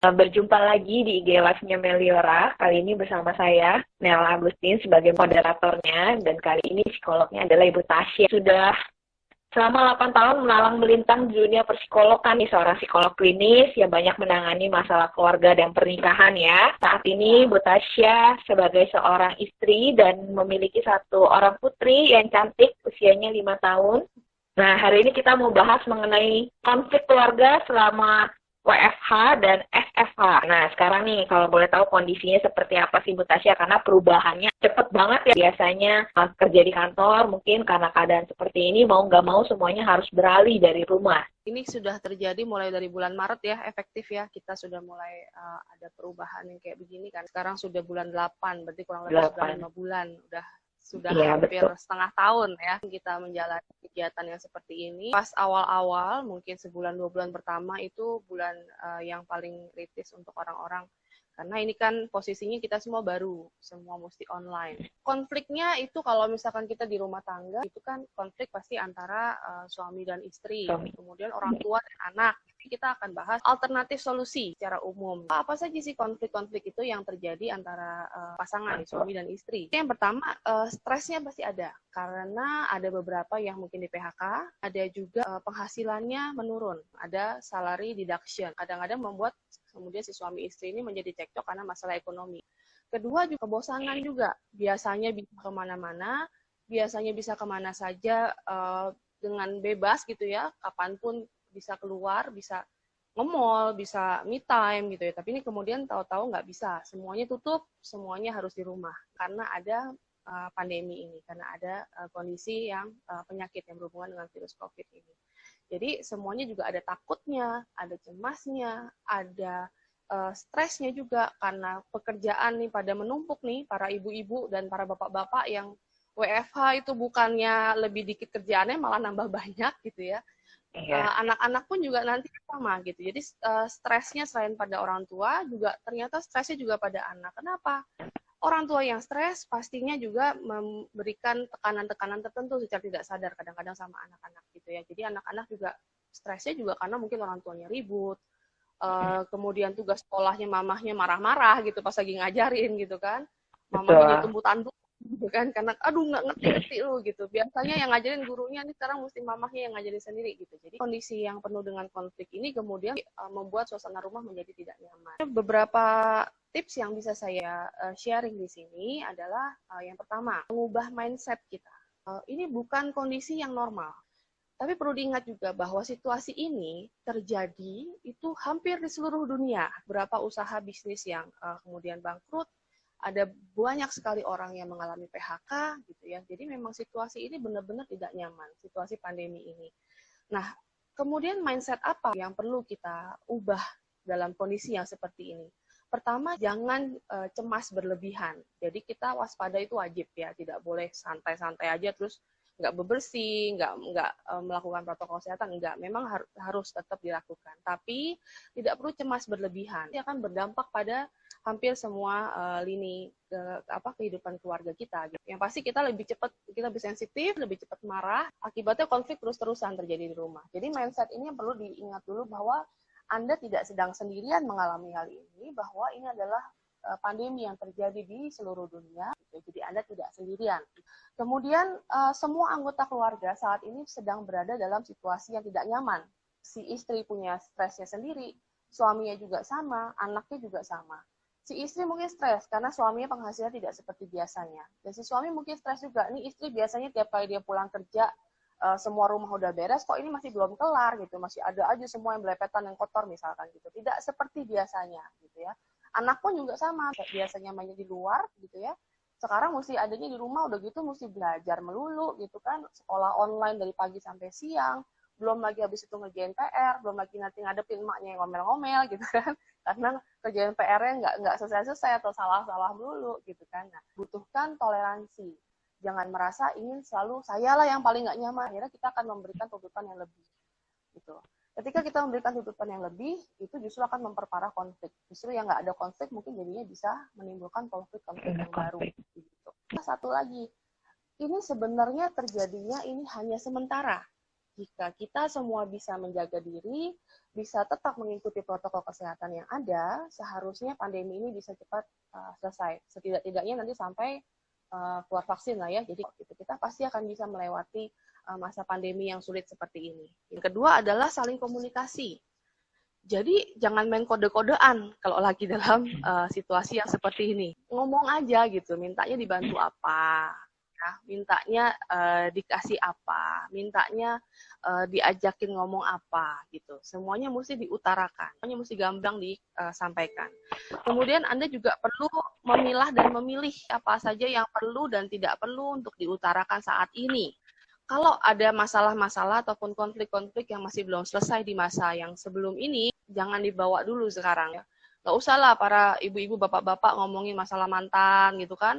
Berjumpa lagi di IG Live-nya Meliora. Kali ini bersama saya, Nela Agustin, sebagai moderatornya. Dan kali ini psikolognya adalah Ibu Tasya. Sudah selama 8 tahun melalang melintang di dunia persikologan nih, seorang psikolog klinis yang banyak menangani masalah keluarga dan pernikahan ya. Saat ini Ibu Tasya sebagai seorang istri dan memiliki satu orang putri yang cantik, usianya 5 tahun. Nah, hari ini kita mau bahas mengenai konflik keluarga selama WFH dan SFH. Nah, sekarang nih, kalau boleh tahu kondisinya seperti apa sih Bu Tasya? Karena perubahannya cepet banget ya. Biasanya kerja di kantor, mungkin karena keadaan seperti ini, mau nggak mau semuanya harus beralih dari rumah. Ini sudah terjadi mulai dari bulan Maret ya, efektif ya. Kita sudah mulai ada perubahan yang kayak begini kan. Sekarang sudah bulan 8, berarti kurang lebih sudah 5 bulan. Sudah Iya, hampir betul. setengah tahun ya kita menjalani kegiatan yang seperti ini. Pas awal-awal, mungkin sebulan 2 bulan pertama itu bulan yang paling kritis untuk orang-orang. Karena ini kan posisinya kita semua baru, semua mesti online. Konfliknya itu kalau misalkan kita di rumah tangga, itu kan konflik pasti antara suami dan istri, kemudian orang tua dan anak. Kita akan bahas alternatif solusi secara umum. Apa saja sih konflik-konflik itu yang terjadi antara pasangan, suami dan istri? Yang pertama, stresnya pasti ada. Karena ada beberapa yang mungkin di PHK, ada juga penghasilannya menurun. Ada salary deduction. Kadang-kadang membuat kemudian si suami istri ini menjadi cekcok karena masalah ekonomi. Kedua, juga kebosanan juga. Biasanya bisa kemana-mana, biasanya bisa kemana saja dengan bebas gitu ya, kapanpun bisa keluar, bisa nge-mall, bisa me time gitu ya. Tapi ini kemudian tahu-tahu nggak bisa. Semuanya tutup, semuanya harus di rumah. Karena ada pandemi ini, karena ada kondisi yang penyakit yang berhubungan dengan virus COVID ini. Jadi semuanya juga ada takutnya, ada cemasnya, ada stresnya juga karena pekerjaan nih pada menumpuk nih, para ibu-ibu dan para bapak-bapak yang WFH itu bukannya lebih dikit kerjaannya malah nambah banyak gitu ya. Anak-anak pun juga nanti sama gitu. Jadi stresnya selain pada orang tua juga ternyata stresnya juga pada anak. Kenapa? Orang tua yang stres pastinya juga memberikan tekanan-tekanan tertentu secara tidak sadar kadang-kadang sama anak-anak gitu ya. Jadi anak-anak juga stresnya juga karena mungkin orang tuanya ribut, kemudian tugas sekolahnya mamahnya marah-marah gitu pas lagi ngajarin gitu kan, mamahnya tumbuk-tanduk gitu kan, karena aduh nggak ngerti lu gitu. Biasanya yang ngajarin gurunya, nih sekarang mesti mamahnya yang ngajarin sendiri gitu. Jadi kondisi yang penuh dengan konflik ini kemudian membuat suasana rumah menjadi tidak nyaman. Beberapa tips yang bisa saya sharing di sini adalah yang pertama, mengubah mindset kita. Ini bukan kondisi yang normal. Tapi perlu diingat juga bahwa situasi ini terjadi itu hampir di seluruh dunia. Berapa usaha bisnis yang kemudian bangkrut, ada banyak sekali orang yang mengalami PHK gitu ya. Jadi memang situasi ini benar-benar tidak nyaman, situasi pandemi ini. Nah, kemudian mindset apa yang perlu kita ubah dalam kondisi yang seperti ini? Pertama, jangan cemas berlebihan. Jadi kita waspada itu wajib ya, tidak boleh santai-santai aja terus nggak bebersih, nggak melakukan protokol kesehatan, nggak. Memang harus tetap dilakukan. Tapi tidak perlu cemas berlebihan. Ini akan berdampak pada hampir semua lini kehidupan keluarga kita. Gitu. Yang pasti kita lebih cepat, kita lebih sensitif, lebih cepat marah. Akibatnya konflik terus-terusan terjadi di rumah. Jadi mindset ini yang perlu diingat dulu bahwa Anda tidak sedang sendirian mengalami hal ini, bahwa ini adalah pandemi yang terjadi di seluruh dunia. Gitu. Jadi Anda tidak sendirian. Kemudian semua anggota keluarga saat ini sedang berada dalam situasi yang tidak nyaman. Si istri punya stresnya sendiri, suaminya juga sama, anaknya juga sama. Si istri mungkin stres karena suaminya penghasilan tidak seperti biasanya. Dan si suami mungkin stres juga. Nih istri biasanya tiap kali dia pulang kerja, semua rumah udah beres, kok ini masih belum kelar gitu. Masih ada aja semua yang belepetan, yang kotor misalkan gitu. Tidak seperti biasanya gitu ya. Anak pun juga sama, biasanya mainnya di luar gitu ya. Sekarang mesti adanya di rumah, udah gitu mesti belajar melulu gitu kan, sekolah online dari pagi sampai siang, belum lagi habis itu ngerjain PR, belum lagi nanti ngadepin emaknya yang ngomel-ngomel gitu kan, karena kerjaan PR-nya nggak selesai-selesai atau salah-salah melulu gitu kan. Nah, butuhkan toleransi, jangan merasa ingin selalu saya lah yang paling nggak nyaman, akhirnya kita akan memberikan tuntutan yang lebih gitu. Ketika kita memberikan tuntutan yang lebih, itu justru akan memperparah konflik. Justru yang nggak ada konflik mungkin jadinya bisa menimbulkan konflik-konflik yang baru. Gitu. Satu lagi, ini sebenarnya terjadinya ini hanya sementara. jika kita semua bisa menjaga diri, bisa tetap mengikuti protokol kesehatan yang ada, seharusnya pandemi ini bisa cepat selesai. Setidak-tidaknya nanti sampai keluar vaksin lah ya. Jadi kita pasti akan bisa melewati masa pandemi yang sulit seperti ini. Yang kedua adalah saling komunikasi. Jadi jangan main kode-kodean kalau lagi dalam situasi yang seperti ini. Ngomong aja gitu, mintanya dibantu apa, ya, mintanya dikasih apa, mintanya diajakin ngomong apa gitu. Semuanya mesti diutarakan, semuanya mesti gamblang disampaikan. Kemudian Anda juga perlu memilah dan memilih apa saja yang perlu dan tidak perlu untuk diutarakan saat ini. Kalau ada masalah-masalah ataupun konflik-konflik yang masih belum selesai di masa yang sebelum ini, jangan dibawa dulu sekarang ya. Nggak usah lah para ibu-ibu, bapak-bapak ngomongin masalah mantan gitu kan.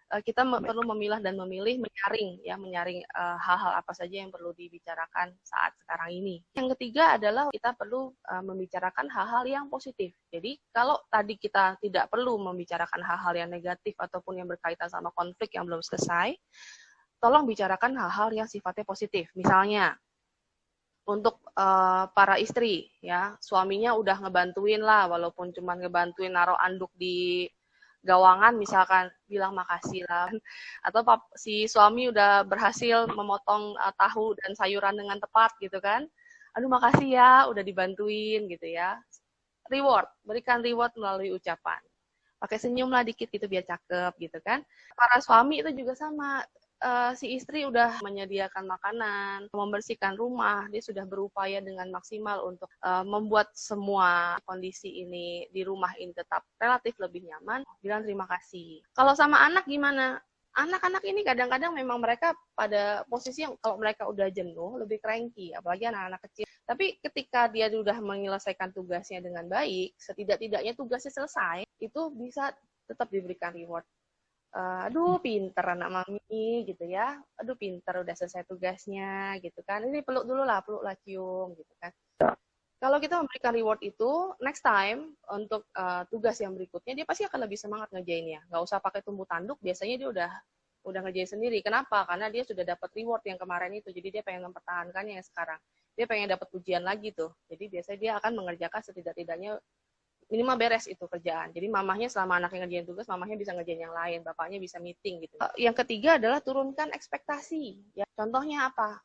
Kita perlu memilah dan memilih, menyaring hal-hal apa saja yang perlu dibicarakan saat sekarang ini. Yang ketiga adalah kita perlu membicarakan hal-hal yang positif. Jadi kalau tadi kita tidak perlu membicarakan hal-hal yang negatif ataupun yang berkaitan sama konflik yang belum selesai, tolong bicarakan hal-hal yang sifatnya positif. Misalnya, untuk para istri, ya suaminya udah ngebantuin lah, walaupun cuma ngebantuin naruh anduk di gawangan, misalkan bilang makasih lah. Atau si suami udah berhasil memotong tahu dan sayuran dengan tepat gitu kan. Aduh makasih ya, udah dibantuin gitu ya. Reward, berikan reward melalui ucapan. Pakai senyum lah dikit gitu biar cakep gitu kan. Para suami itu juga sama. Si istri udah menyediakan makanan, membersihkan rumah, dia sudah berupaya dengan maksimal untuk membuat semua kondisi ini di rumah ini tetap relatif lebih nyaman, bilang terima kasih. Kalau sama anak gimana? Anak-anak ini kadang-kadang memang mereka pada posisi yang kalau mereka udah jenuh, lebih cranky, apalagi anak-anak kecil. Tapi ketika dia sudah menyelesaikan tugasnya dengan baik, setidak-tidaknya tugasnya selesai, itu bisa tetap diberikan reward. Aduh pinter anak mami gitu ya, aduh pinter udah selesai tugasnya gitu kan, ini peluk dulu lah, peluk lah, cium gitu kan. Kalau kita memberikan reward itu, next time untuk tugas yang berikutnya dia pasti akan lebih semangat ngerjainnya. Nggak usah pakai tumbuh tanduk, biasanya dia udah ngerjain sendiri. Kenapa? Karena dia sudah dapat reward yang kemarin itu, jadi dia pengen mempertahankannya yang sekarang. Dia pengen dapat pujian lagi tuh, jadi biasanya dia akan mengerjakan setidak-tidaknya minimal beres itu kerjaan. Jadi mamahnya selama anaknya ngerjain tugas, mamahnya bisa ngerjain yang lain, bapaknya bisa meeting gitu. Yang ketiga adalah turunkan ekspektasi. Ya, contohnya apa?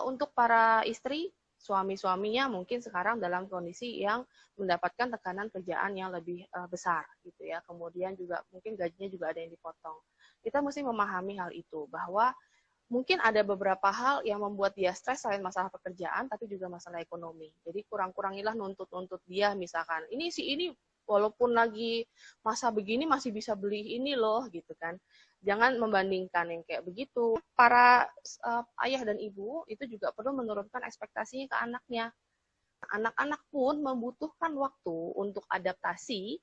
Untuk para istri, suami-suaminya mungkin sekarang dalam kondisi yang mendapatkan tekanan kerjaan yang lebih besar gitu ya. Kemudian juga mungkin gajinya juga ada yang dipotong. Kita mesti memahami hal itu bahwa mungkin ada beberapa hal yang membuat dia stres selain masalah pekerjaan, tapi juga masalah ekonomi. Jadi kurang-kurangilah nuntut-nuntut dia, misalkan, ini walaupun lagi masa begini masih bisa beli ini loh, gitu kan. Jangan membandingkan yang kayak begitu. Para ayah dan ibu itu juga perlu menurunkan ekspektasinya ke anaknya. Anak-anak pun membutuhkan waktu untuk adaptasi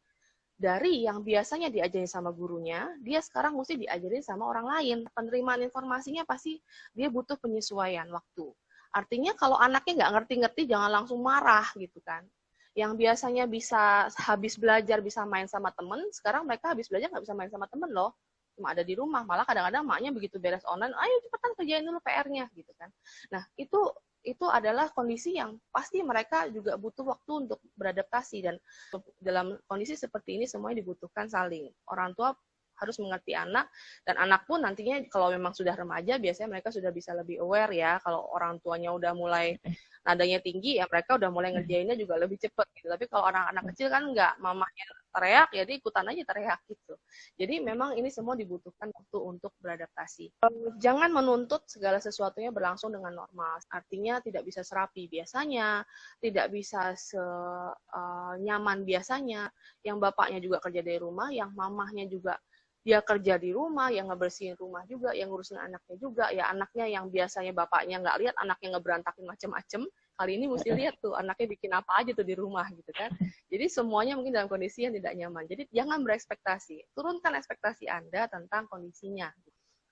dari yang biasanya diajarin sama gurunya, dia sekarang mesti diajarin sama orang lain. Penerimaan informasinya pasti dia butuh penyesuaian waktu. Artinya kalau anaknya nggak ngerti-ngerti, jangan langsung marah gitu kan. Yang biasanya bisa habis belajar bisa main sama temen, sekarang mereka habis belajar nggak bisa main sama temen loh. Cuma ada di rumah, malah kadang-kadang maknya begitu beres online, ayo cepetan kerjain dulu PR-nya gitu kan. Nah, itu adalah kondisi yang pasti mereka juga butuh waktu untuk beradaptasi, dan dalam kondisi seperti ini semuanya dibutuhkan saling. Orang tua harus mengerti anak, dan anak pun nantinya kalau memang sudah remaja biasanya mereka sudah bisa lebih aware ya. Kalau orang tuanya udah mulai nadanya tinggi ya mereka udah mulai ngerjainnya juga lebih cepat gitu. Tapi kalau anak-anak kecil kan enggak, mamahnya teriak ya dia ikutan aja teriak gitu. Jadi memang ini semua dibutuhkan waktu untuk beradaptasi. Jangan menuntut segala sesuatunya berlangsung dengan normal. Artinya tidak bisa serapi biasanya, tidak bisa senyaman biasanya. Yang bapaknya juga kerja dari rumah, yang mamahnya juga dia kerja di rumah, yang ngebersihin rumah juga, yang ngurusin anaknya juga, ya anaknya yang biasanya bapaknya nggak lihat, anaknya ngeberantakin macem-macem, kali ini mesti lihat tuh anaknya bikin apa aja tuh di rumah gitu kan. Jadi semuanya mungkin dalam kondisi yang tidak nyaman. Jadi jangan berekspektasi, turunkan ekspektasi Anda tentang kondisinya.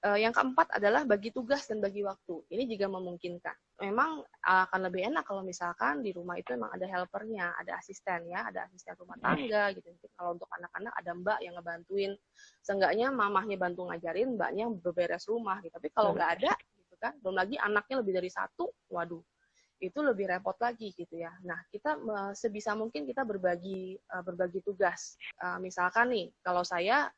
Yang keempat adalah bagi tugas dan bagi waktu. Ini juga memungkinkan. Memang akan lebih enak kalau misalkan di rumah itu memang ada helpernya, ada asisten ya, ada asisten rumah tangga gitu. Kalau untuk anak-anak ada mbak yang ngebantuin, seenggaknya mamahnya bantu ngajarin, mbaknya beberes rumah gitu. Tapi kalau nggak ada, gitu kan. Belum lagi anaknya lebih dari satu, waduh, itu lebih repot lagi gitu ya. Nah, kita sebisa mungkin kita berbagi tugas. Misalkan nih, kalau saya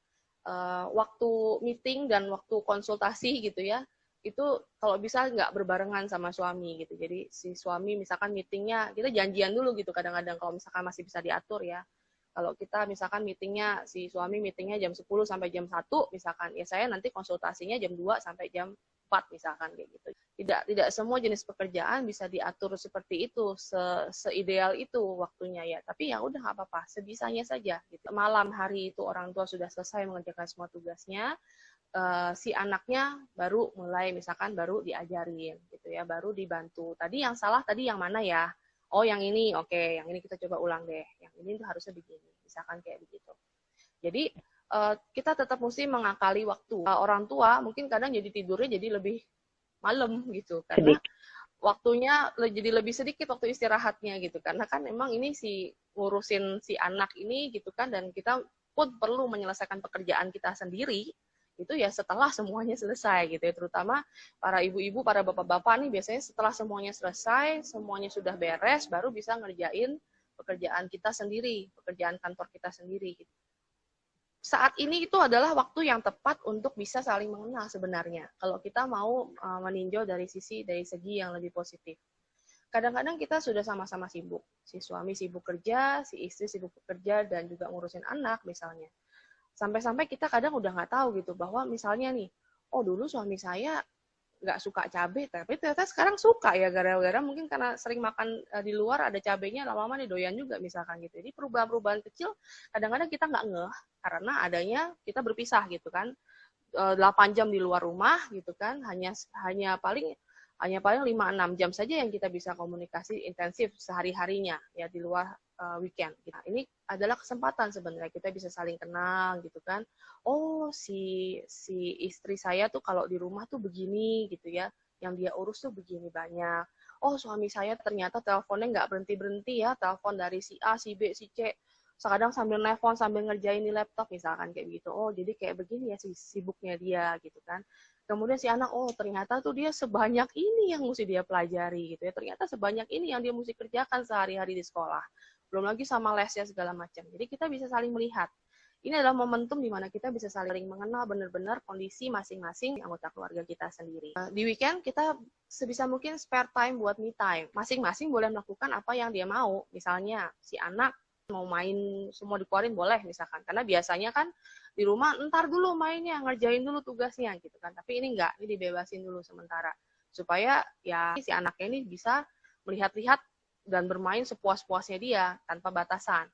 waktu meeting dan waktu konsultasi gitu ya, itu kalau bisa nggak berbarengan sama suami gitu. Jadi si suami misalkan meetingnya, kita janjian dulu gitu kadang-kadang kalau misalkan masih bisa diatur ya. Kalau kita misalkan meetingnya, si suami meetingnya jam 10 sampai jam 1 misalkan, ya saya nanti konsultasinya jam 2 sampai jam 4 misalkan kayak gitu. Tidak semua jenis pekerjaan bisa diatur seperti itu, seideal itu waktunya ya. Tapi ya udah nggak apa-apa, sebisanya saja gitu. Malam hari itu orang tua sudah selesai mengerjakan semua tugasnya, si anaknya baru mulai misalkan baru diajarin gitu ya, baru dibantu. Tadi yang salah tadi yang mana ya? Oh, yang ini, oke, yang ini kita coba ulang deh. Yang ini tuh harusnya begini, misalkan kayak begitu. Jadi kita tetap mesti mengakali waktu. Orang tua mungkin kadang jadi tidurnya jadi lebih malam gitu, karena waktunya jadi lebih sedikit waktu istirahatnya gitu. Karena kan memang ini ngurusin si anak ini gitu kan, dan kita pun perlu menyelesaikan pekerjaan kita sendiri itu ya setelah semuanya selesai gitu ya, terutama para ibu-ibu, para bapak-bapak nih biasanya setelah semuanya selesai, semuanya sudah beres, baru bisa ngerjain pekerjaan kita sendiri, pekerjaan kantor kita sendiri gitu. Saat ini itu adalah waktu yang tepat untuk bisa saling mengenal sebenarnya, kalau kita mau meninjau dari segi yang lebih positif. Kadang-kadang kita sudah sama-sama sibuk, si suami sibuk kerja, si istri sibuk bekerja dan juga ngurusin anak misalnya. Sampai-sampai kita kadang udah nggak tahu gitu, bahwa misalnya nih, oh dulu suami saya nggak suka cabai, tapi ternyata sekarang suka ya, gara-gara mungkin karena sering makan di luar ada cabainya, lama-lama nih doyan juga misalkan gitu. Jadi perubahan-perubahan kecil kadang-kadang kita nggak ngeh, karena adanya kita berpisah gitu kan, 8 jam di luar rumah gitu kan, hanya paling 5-6 jam saja yang kita bisa komunikasi intensif sehari-harinya ya di luar weekend. Nah, ini adalah kesempatan sebenarnya kita bisa saling kenal gitu kan. Oh, si istri saya tuh kalau di rumah tuh begini gitu ya, yang dia urus tuh begini banyak. Oh, suami saya ternyata teleponnya nggak berhenti-berhenti ya, telepon dari si A, si B, si C. Kadang sambil nelfon, sambil ngerjain di laptop misalkan kayak gitu. Oh, jadi kayak begini ya sibuknya dia gitu kan. Kemudian si anak, oh ternyata tuh dia sebanyak ini yang mesti dia pelajari gitu ya. Ternyata sebanyak ini yang dia mesti kerjakan sehari-hari di sekolah. Belum lagi sama lesnya segala macam. Jadi kita bisa saling melihat. Ini adalah momentum di mana kita bisa saling mengenal benar-benar kondisi masing-masing anggota keluarga kita sendiri. Di weekend kita sebisa mungkin spare time buat me time. Masing-masing boleh melakukan apa yang dia mau. Misalnya si anak mau main semua dikeluarin boleh misalkan. Karena biasanya kan di rumah ntar dulu mainnya, ngerjain dulu tugasnya gitu kan. Tapi ini enggak, ini dibebasin dulu sementara. Supaya ya si anaknya ini bisa melihat-lihat dan bermain sepuas-puasnya dia tanpa batasan.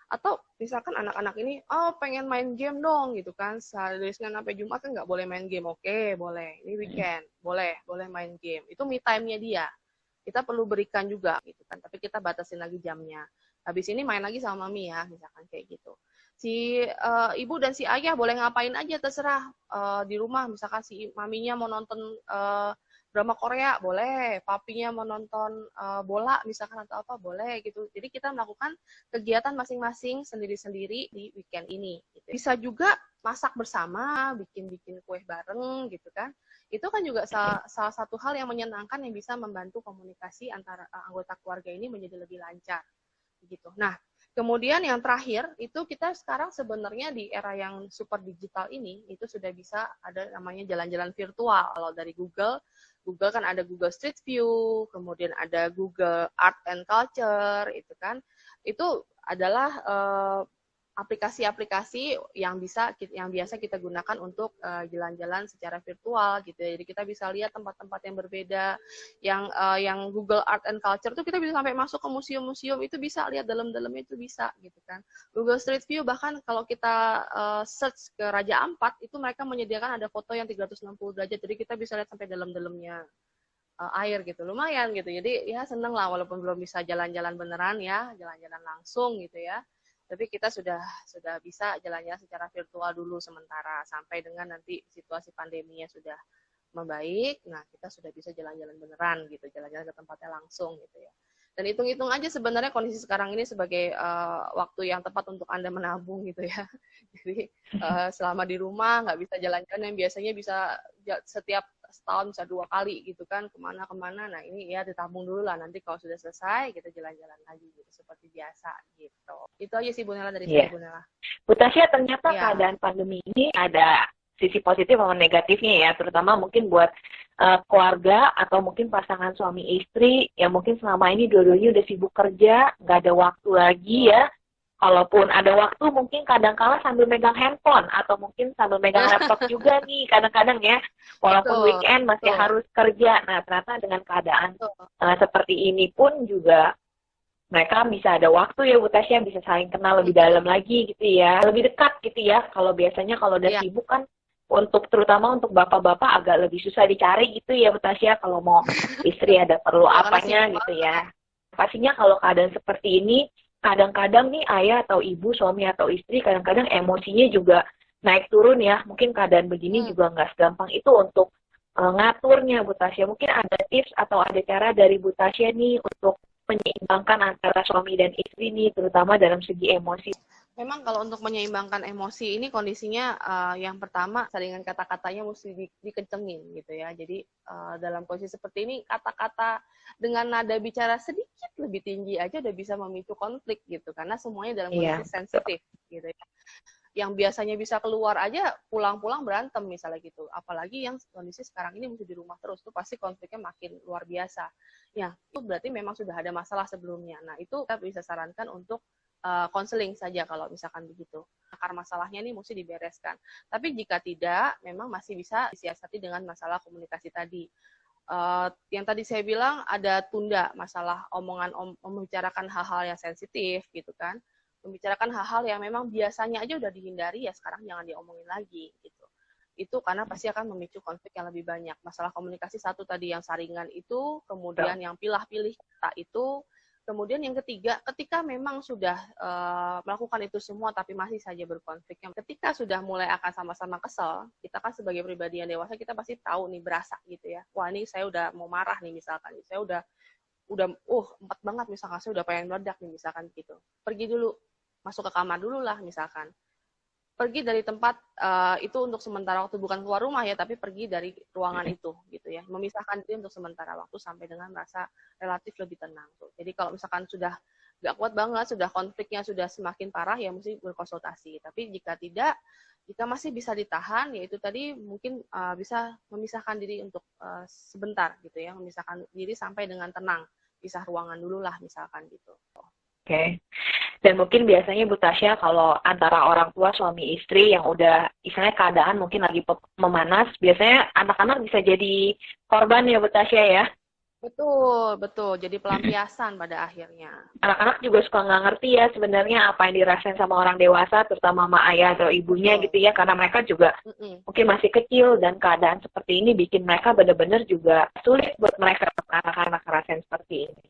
Atau misalkan anak-anak ini, oh pengen main game dong gitu kan, dari Senin sampai Jumat kan nggak boleh main game. Oke, boleh. Ini weekend, boleh main game. Itu me time-nya dia. Kita perlu berikan juga gitu kan, tapi kita batasin lagi jamnya. Habis ini main lagi sama mami ya, misalkan kayak gitu. Si ibu dan si ayah boleh ngapain aja terserah di rumah. Misalkan si maminya mau nonton drama Korea, boleh. Papinya mau nonton bola misalkan atau apa, boleh gitu. Jadi kita melakukan kegiatan masing-masing sendiri-sendiri di weekend ini. Gitu. Bisa juga masak bersama, bikin kue bareng gitu kan. Itu kan juga salah satu hal yang menyenangkan yang bisa membantu komunikasi antara anggota keluarga ini menjadi lebih lancar. Gitu. Nah, kemudian yang terakhir itu kita sekarang sebenarnya di era yang super digital ini itu sudah bisa ada namanya jalan-jalan virtual. Kalau dari Google kan ada Google Street View, kemudian ada Google Art and Culture, itu kan. Itu adalah aplikasi-aplikasi yang biasa kita gunakan untuk jalan-jalan secara virtual gitu ya. Jadi kita bisa lihat tempat-tempat yang berbeda. Yang Google Art and Culture itu kita bisa sampai masuk ke museum-museum, itu bisa lihat dalam-dalamnya, itu bisa gitu kan. Google Street View bahkan kalau kita search ke Raja Ampat itu mereka menyediakan ada foto yang 360 derajat. Jadi kita bisa lihat sampai dalam-dalamnya air gitu. Lumayan gitu. Jadi ya seneng lah walaupun belum bisa jalan-jalan beneran ya, jalan-jalan langsung gitu ya. Tapi kita sudah bisa jalan-jalan secara virtual dulu sementara sampai dengan nanti situasi pandeminya sudah membaik. Nah, kita sudah bisa jalan-jalan beneran gitu, jalan-jalan ke tempatnya langsung gitu ya. Dan hitung-hitung aja sebenarnya kondisi sekarang ini sebagai waktu yang tepat untuk Anda menabung gitu ya. Jadi selama di rumah nggak bisa jalan-jalan yang biasanya bisa setahun bisa 2 kali gitu kan, kemana-kemana. Nah ini ya ditabung dulu lah, nanti kalau sudah selesai kita jalan-jalan lagi gitu, seperti biasa gitu. Itu aja sih Bu Nela dari saya, Bu Nela. Bu Tasya, ternyata Ya. keadaan pandemi ini ada sisi positif maupun negatifnya ya, terutama mungkin buat keluarga atau mungkin pasangan suami istri yang mungkin selama ini dua-duanya udah sibuk kerja, nggak ada waktu lagi ya. Kalaupun ada waktu mungkin kadang-kala sambil megang handphone atau mungkin sambil megang laptop juga nih kadang-kadang ya, walaupun weekend masih harus kerja. Nah ternyata dengan keadaan seperti ini pun juga mereka bisa ada waktu ya Bu Tasya, bisa saling kenal lebih dalam lagi gitu ya, lebih dekat gitu ya. Kalau biasanya kalau udah sibuk kan, terutama untuk bapak-bapak agak lebih susah dicari gitu ya Bu Tasya, kalau mau istri ada perlu apanya gitu ya. Pastinya kalau keadaan seperti ini, kadang-kadang nih ayah atau ibu, suami atau istri, kadang-kadang emosinya juga naik turun ya. Mungkin keadaan begini juga nggak segampang itu untuk ngaturnya Bu Tasya. Mungkin ada tips atau ada cara dari Bu Tasya nih untuk menyeimbangkan antara suami dan istri nih, terutama dalam segi emosi. Memang kalau untuk menyeimbangkan emosi ini kondisinya yang pertama saringan kata-katanya mesti dikencengin gitu ya. Jadi dalam kondisi seperti ini kata-kata dengan nada bicara sedikit lebih tinggi aja udah bisa memicu konflik gitu, karena semuanya dalam kondisi sensitif gitu ya. Yang biasanya bisa keluar aja pulang-pulang berantem misalnya gitu. Apalagi yang kondisi sekarang ini mesti di rumah terus, tuh pasti konfliknya makin luar biasa. Ya, itu berarti memang sudah ada masalah sebelumnya. Nah, itu kita bisa sarankan untuk konseling saja kalau misalkan begitu. Akar masalahnya ini mesti dibereskan. Tapi jika tidak, memang masih bisa disiasati dengan masalah komunikasi tadi. Yang tadi saya bilang ada tunda masalah omongan membicarakan hal-hal yang sensitif gitu kan. Membicarakan hal-hal yang memang biasanya aja udah dihindari, ya sekarang jangan diomongin lagi gitu. Itu karena pasti akan memicu konflik yang lebih banyak. Masalah komunikasi satu tadi yang saringan itu, kemudian yang pilah-pilih kata itu. Kemudian yang ketiga, ketika memang sudah melakukan itu semua tapi masih saja berkonflik, ketika sudah mulai akan sama-sama kesel, kita kan sebagai pribadi yang dewasa kita pasti tahu nih, berasa gitu ya. Wah, ini saya udah mau marah nih misalkan. Saya udah empat banget misalkan, saya udah pengen meledak nih misalkan gitu. Pergi dulu, masuk ke kamar dulu lah misalkan. Pergi dari tempat itu untuk sementara waktu, bukan keluar rumah ya, tapi pergi dari ruangan itu gitu ya, memisahkan diri untuk sementara waktu sampai dengan merasa relatif lebih tenang tuh. Jadi kalau misalkan sudah nggak kuat banget, sudah konfliknya sudah semakin parah, ya mesti berkonsultasi. Tapi jika tidak, jika masih bisa ditahan, yaitu tadi mungkin bisa memisahkan diri untuk sebentar gitu ya, memisahkan diri sampai dengan tenang, pisah ruangan dulu lah misalkan gitu. Oke. Dan mungkin biasanya Bu Tasya kalau antara orang tua suami istri yang udah istilahnya keadaan mungkin lagi memanas, biasanya anak-anak bisa jadi korban ya Bu Tasya ya? Betul. Jadi pelampiasan pada akhirnya. Anak-anak juga suka nggak ngerti ya sebenarnya apa yang dirasain sama orang dewasa, terutama sama ayah atau ibunya gitu ya, karena mereka juga mungkin masih kecil dan keadaan seperti ini bikin mereka benar-benar juga sulit buat mereka, anak-anak ngerasain seperti ini.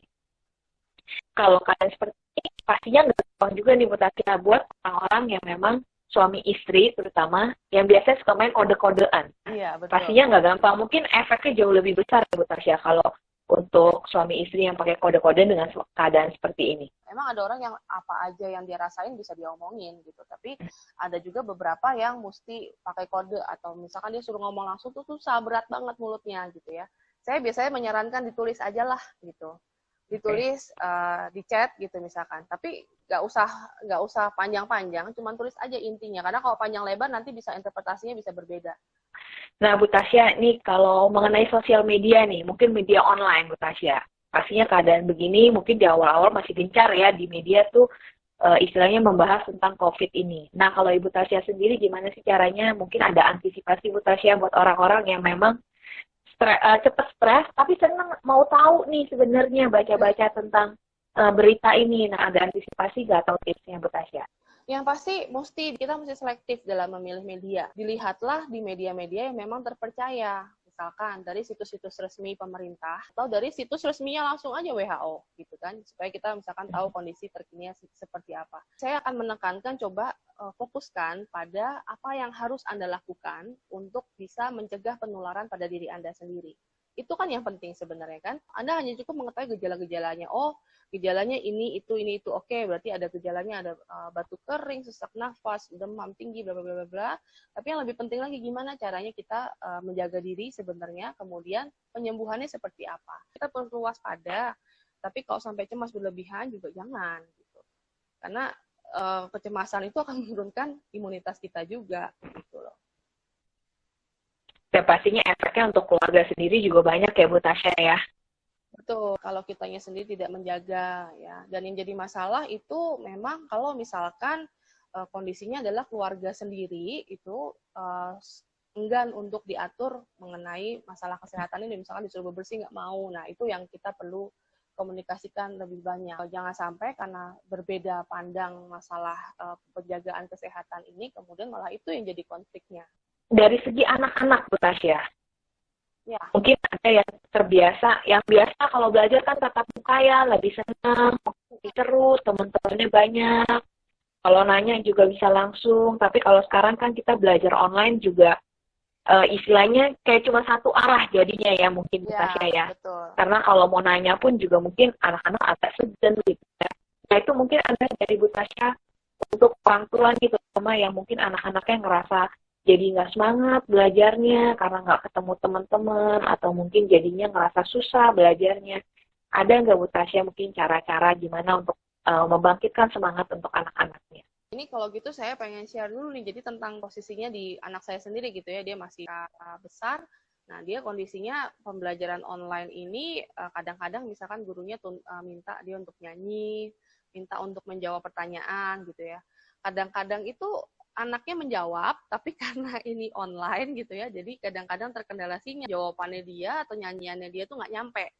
Kalau keadaan seperti ini, pastinya nggak gampang juga nih Bu Tasya buat orang-orang yang memang suami istri terutama, yang biasanya suka main kode-kodean. Iya, betul. Pastinya nggak gampang, mungkin efeknya jauh lebih besar Bu Tasya kalau untuk suami istri yang pakai kode-kode dengan keadaan seperti ini. Memang ada orang yang apa aja yang dia rasain bisa diomongin gitu, tapi ada juga beberapa yang mesti pakai kode, atau misalkan dia suruh ngomong langsung tuh susah, berat banget mulutnya gitu ya. Saya biasanya menyarankan ditulis aja lah gitu. Ditulis di chat gitu misalkan, tapi nggak usah panjang-panjang, cuma tulis aja intinya, karena kalau panjang lebar nanti bisa interpretasinya bisa berbeda. Nah Bu Tasya, nih kalau mengenai sosial media nih, mungkin media online Bu Tasya, pastinya keadaan begini mungkin di awal-awal masih gencar ya di media tuh istilahnya membahas tentang COVID ini. Nah kalau Ibu Tasya sendiri gimana sih caranya, mungkin ada antisipasi Bu Tasya buat orang-orang yang memang cepat stres, tapi senang mau tahu nih sebenarnya baca-baca tentang berita ini. Nah, ada antisipasi nggak atau tipsnya Bu Tasya? Yang pasti kita mesti selektif dalam memilih media. Dilihatlah di media-media yang memang terpercaya. Misalkan dari situs-situs resmi pemerintah atau dari situs resminya langsung aja WHO gitu kan, supaya kita misalkan tahu kondisi terkini seperti apa. Saya akan menekankan coba fokuskan pada apa yang harus Anda lakukan untuk bisa mencegah penularan pada diri Anda sendiri. Itu kan yang penting sebenarnya kan. Anda hanya cukup mengetahui gejala-gejalanya. Oh, gejalanya ini, itu. Oke, berarti ada gejalanya, ada batuk kering, sesak nafas, demam tinggi, bla bla bla bla. Tapi yang lebih penting lagi gimana caranya kita menjaga diri sebenarnya, kemudian penyembuhannya seperti apa. Kita perlu waspada, tapi kalau sampai cemas berlebihan juga jangan gitu. Karena kecemasan itu akan menurunkan imunitas kita juga gitu loh. Dan pastinya efeknya untuk keluarga sendiri juga banyak ya Bu Tasya ya. Betul, kalau kitanya sendiri tidak menjaga ya. Dan yang jadi masalah itu memang kalau misalkan kondisinya adalah keluarga sendiri itu enggan untuk diatur mengenai masalah kesehatan ini, misalkan disuruh bebersih nggak mau. Nah, itu yang kita perlu komunikasikan lebih banyak. Jangan sampai karena berbeda pandang masalah penjagaan kesehatan ini, kemudian malah itu yang jadi konfliknya. Dari segi anak-anak Bu Tasya, ya, mungkin ada yang terbiasa, yang biasa kalau belajar kan tatap muka ya, lebih senang, lebih seru, teman-temannya banyak, kalau nanya juga bisa langsung. Tapi kalau sekarang kan kita belajar online juga istilahnya kayak cuma satu arah jadinya ya mungkin Bu Tasya ya. Betul. Karena kalau mau nanya pun juga mungkin anak-anak agak segan gitu ya. Nah itu mungkin ada dari Bu Tasya untuk orang tua gitu, sama yang mungkin anak-anaknya ngerasa jadi nggak semangat belajarnya karena nggak ketemu teman-teman, atau mungkin jadinya ngerasa susah belajarnya. Ada nggak Bu Tasya mungkin cara-cara gimana untuk membangkitkan semangat untuk anak-anaknya? Ini kalau gitu saya pengen share dulu nih, jadi tentang posisinya di anak saya sendiri gitu ya, dia masih besar. Nah, dia kondisinya pembelajaran online ini kadang-kadang misalkan gurunya minta dia untuk nyanyi, minta untuk menjawab pertanyaan gitu ya. Kadang-kadang itu anaknya menjawab, tapi karena ini online gitu ya, jadi kadang-kadang terkendala sinyal, jawabannya dia atau nyanyiannya dia tuh nggak nyampe.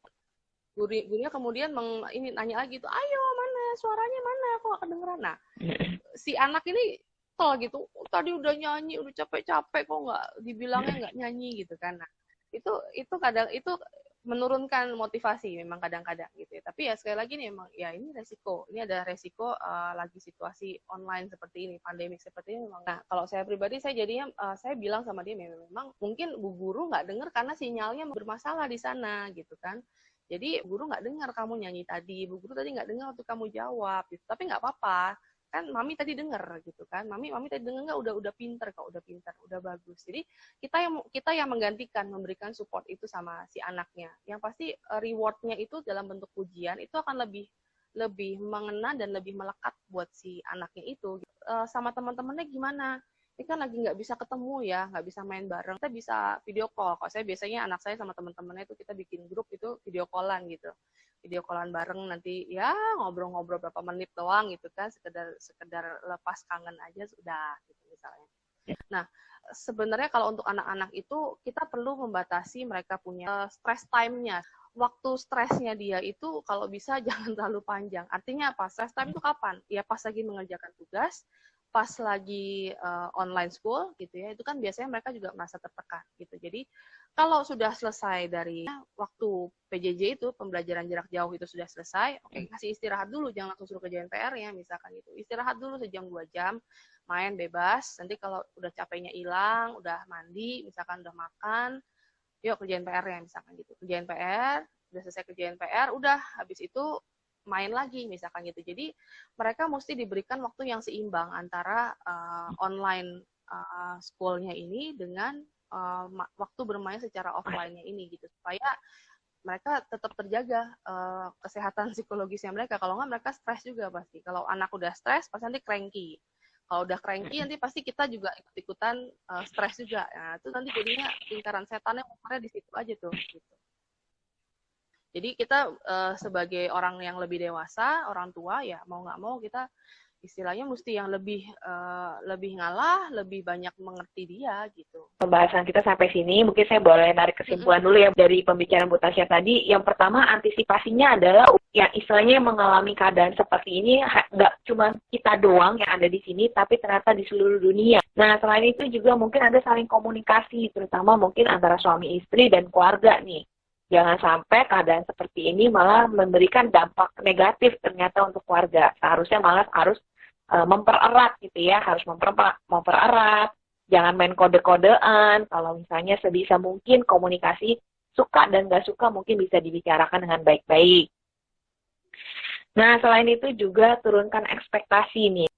Gurunya kemudian ini nanya lagi tuh, ayo mana suaranya mana, kok nggak kedengeran. Nah, si anak ini gitu, tadi udah nyanyi, udah capek-capek kok nggak dibilangnya nggak nyanyi gitu kan. Nah, itu kadang itu menurunkan motivasi memang kadang-kadang gitu ya. Tapi ya sekali lagi nih memang ya ini resiko. Ini ada resiko lagi situasi online seperti ini, pandemik seperti ini memang. Nah, kalau saya pribadi saya jadinya saya bilang sama dia memang mungkin Bu Guru nggak dengar karena sinyalnya bermasalah di sana gitu kan. Jadi guru nggak dengar kamu nyanyi tadi, Bu Guru tadi nggak dengar waktu kamu jawab gitu. Tapi nggak apa-apa. Kan mami tadi dengar gitu kan, mami tadi dengar nggak, udah pinter kok, udah bagus. Jadi kita yang menggantikan, memberikan support itu sama si anaknya. Yang pasti rewardnya itu dalam bentuk pujian itu akan lebih mengena dan lebih melekat buat si anaknya itu. Sama teman-temannya gimana? Ini kan lagi nggak bisa ketemu ya, nggak bisa main bareng, kita bisa video call. Kalau saya biasanya anak saya sama teman-temannya itu kita bikin grup itu video callan gitu. Video callan bareng, nanti ya ngobrol-ngobrol berapa menit doang gitu kan, sekedar lepas kangen aja sudah gitu misalnya. Nah, sebenarnya kalau untuk anak-anak itu kita perlu membatasi mereka punya stress time-nya. Waktu stresnya dia itu kalau bisa jangan terlalu panjang. Artinya apa? Stress time itu kapan? Ya pas lagi mengerjakan tugas, pas lagi online school gitu ya, itu kan biasanya mereka juga merasa tertekan gitu. Jadi kalau sudah selesai dari waktu PJJ itu, pembelajaran jarak jauh itu sudah selesai, oke, kasih istirahat dulu, jangan langsung suruh kerjain PR ya, misalkan gitu. Istirahat dulu sejam 2 jam, main bebas, nanti kalau udah capeknya hilang, udah mandi, misalkan udah makan, yuk kerjain PR ya, misalkan gitu. Kerjain PR, udah selesai kerjain PR, udah habis itu main lagi, misalkan gitu. Jadi mereka mesti diberikan waktu yang seimbang antara online school-nya ini dengan waktu bermain secara offline-nya ini gitu, supaya mereka tetap terjaga kesehatan psikologisnya mereka. Kalau nggak mereka stres juga pasti. Kalau anak udah stres pasti nanti cranky. Kalau udah cranky nanti pasti kita juga ikut-ikutan stres juga. Nah, itu nanti jadinya lingkaran setannya muternya di situ aja tuh gitu. Jadi kita sebagai orang yang lebih dewasa, orang tua ya mau nggak mau kita istilahnya mesti yang lebih ngalah, lebih banyak mengerti dia gitu. Pembahasan kita sampai sini, mungkin saya boleh narik kesimpulan dulu ya dari pembicaraan Bu Tasya tadi. Yang pertama, antisipasinya adalah yang istilahnya mengalami keadaan seperti ini nggak cuma kita doang yang ada di sini, tapi ternyata di seluruh dunia. Nah, selain itu juga mungkin ada saling komunikasi, terutama mungkin antara suami istri dan keluarga nih. Jangan sampai keadaan seperti ini malah memberikan dampak negatif ternyata untuk keluarga. Seharusnya malah harus mempererat gitu ya, harus mempererat. Jangan main kode-kodean. Kalau misalnya sebisa mungkin komunikasi suka dan nggak suka mungkin bisa dibicarakan dengan baik-baik. Nah, selain itu juga turunkan ekspektasi nih,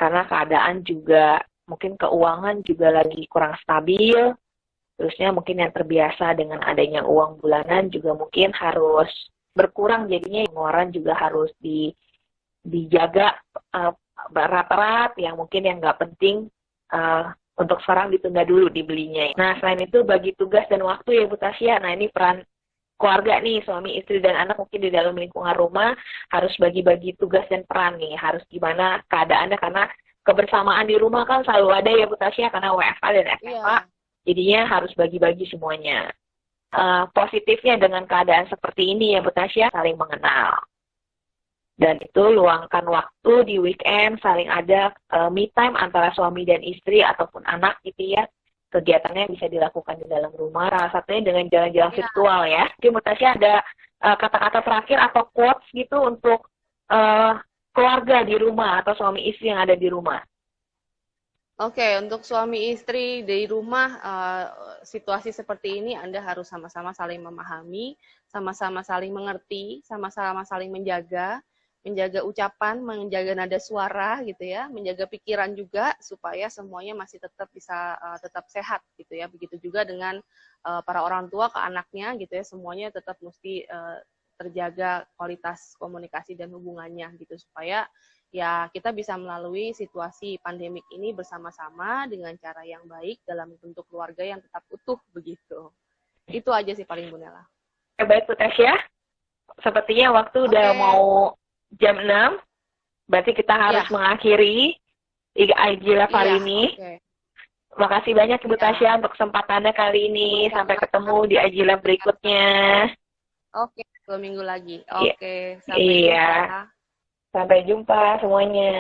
karena keadaan juga mungkin keuangan juga lagi kurang stabil, terusnya mungkin yang terbiasa dengan adanya uang bulanan juga mungkin harus berkurang, jadinya pengeluaran juga harus dijaga berat-berat, yang mungkin yang nggak penting untuk sekarang ditunda dulu dibelinya. Nah, selain itu bagi tugas dan waktu ya Bu Tasya. Nah, ini peran keluarga nih, suami, istri, dan anak mungkin di dalam lingkungan rumah harus bagi-bagi tugas dan peran nih. Harus gimana keadaannya, karena kebersamaan di rumah kan selalu ada ya Bu Tasya, karena WFH dan FFA. Jadinya harus bagi-bagi semuanya. Positifnya dengan keadaan seperti ini ya Bu Tasya, saling mengenal. Dan itu luangkan waktu di weekend, saling ada me time antara suami dan istri ataupun anak gitu ya. Kegiatannya bisa dilakukan di dalam rumah, salah satunya dengan jalan-jalan virtual ya. Jadi Bu Tasya ada kata-kata terakhir atau quotes gitu untuk keluarga di rumah atau suami istri yang ada di rumah. Oke, untuk suami istri di rumah, situasi seperti ini Anda harus sama-sama saling memahami, sama-sama saling mengerti, sama-sama saling menjaga ucapan, menjaga nada suara gitu ya, menjaga pikiran juga supaya semuanya masih tetap bisa tetap sehat gitu ya. Begitu juga dengan para orang tua ke anaknya gitu ya, semuanya tetap mesti terjaga kualitas komunikasi dan hubungannya gitu, supaya ya kita bisa melalui situasi pandemik ini bersama-sama dengan cara yang baik dalam bentuk keluarga yang tetap utuh begitu. Itu aja sih paling Bu Nela. Baik Bu Tasya, sepertinya waktu udah mau jam 6, berarti kita harus mengakhiri IG Live hari ini. Makasih banyak Ibu Tasya untuk kesempatannya kali ini. Sampai ketemu di IG Live berikutnya. Oke, 2 minggu lagi. Oke, sampai jumpa. Sampai jumpa semuanya.